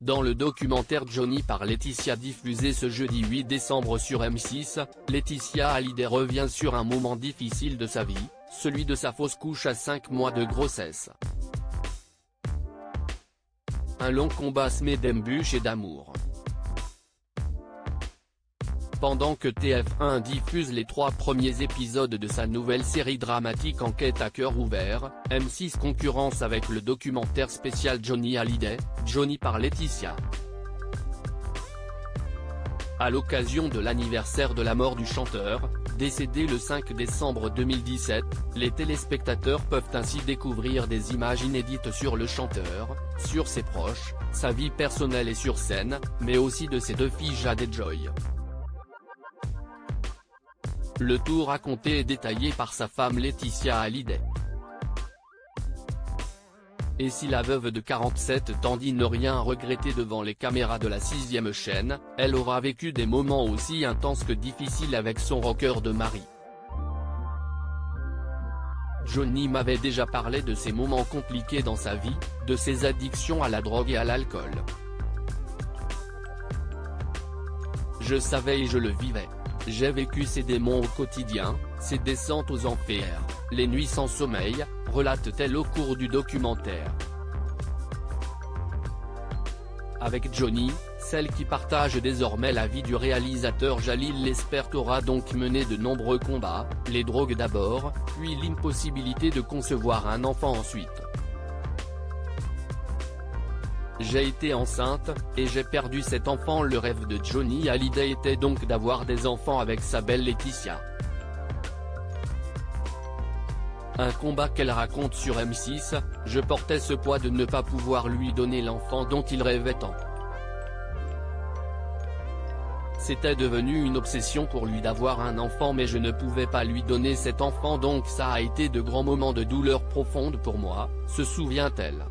Dans le documentaire Johnny par Laetitia diffusé ce jeudi 8 décembre sur M6, Laetitia Hallyday revient sur un moment difficile de sa vie, celui de sa fausse couche à 5 mois de grossesse. Un long combat semé d'embûches et d'amour. Pendant que TF1 diffuse les 3 premiers épisodes de sa nouvelle série dramatique Enquête à cœur ouvert, M6 concurrence avec le documentaire spécial Johnny Hallyday, Johnny par Laetitia. À l'occasion de l'anniversaire de la mort du chanteur, décédé le 5 décembre 2017, les téléspectateurs peuvent ainsi découvrir des images inédites sur le chanteur, sur ses proches, sa vie personnelle et sur scène, mais aussi de ses 2 filles Jade et Joy. Le tout raconté et détaillé par sa femme Laetitia Hallyday. Et si la veuve de 47 ans dit ne rien regretter devant les caméras de la 6e chaîne, elle aura vécu des moments aussi intenses que difficiles avec son rocker de mari. Johnny m'avait déjà parlé de ces moments compliqués dans sa vie, de ses addictions à la drogue et à l'alcool. Je savais et je le vivais. J'ai vécu ces démons au quotidien, ces descentes aux enfers, les nuits sans sommeil, relate-t-elle au cours du documentaire. Avec Johnny, celle qui partage désormais la vie du réalisateur Jalil Lespert aura donc mené de nombreux combats, les drogues d'abord, puis l'impossibilité de concevoir un enfant ensuite. J'ai été enceinte, et j'ai perdu cet enfant. Le rêve de Johnny Hallyday était donc d'avoir des enfants avec sa belle Laetitia. Un combat qu'elle raconte sur M6, je portais ce poids de ne pas pouvoir lui donner l'enfant dont il rêvait tant. C'était devenu une obsession pour lui d'avoir un enfant mais je ne pouvais pas lui donner cet enfant donc ça a été de grands moments de douleur profonde pour moi, se souvient-elle.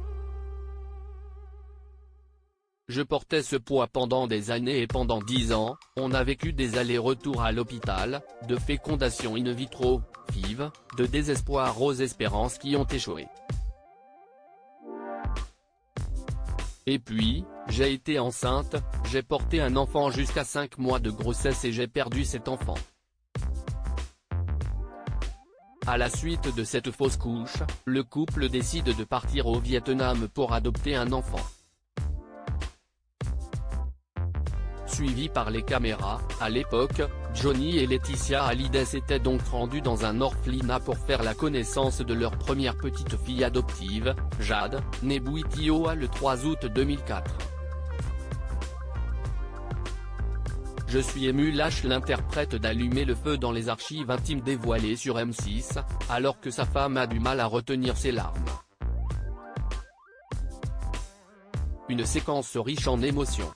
Je portais ce poids pendant des années et pendant 10 ans, on a vécu des allers-retours à l'hôpital, de fécondation in vitro, FIV, de désespoir aux espérances qui ont échoué. Et puis, j'ai été enceinte, j'ai porté un enfant jusqu'à 5 mois de grossesse et j'ai perdu cet enfant. À la suite de cette fausse couche, le couple décide de partir au Vietnam pour adopter un enfant. Suivis par les caméras, à l'époque, Johnny et Laetitia Hallyday s'étaient donc rendus dans un orphelinat pour faire la connaissance de leur première petite fille adoptive, Jade, née Bouitioa le 3 août 2004. Je suis ému, lâche l'interprète d'Allumer le feu dans les archives intimes dévoilées sur M6, alors que sa femme a du mal à retenir ses larmes. Une séquence riche en émotions.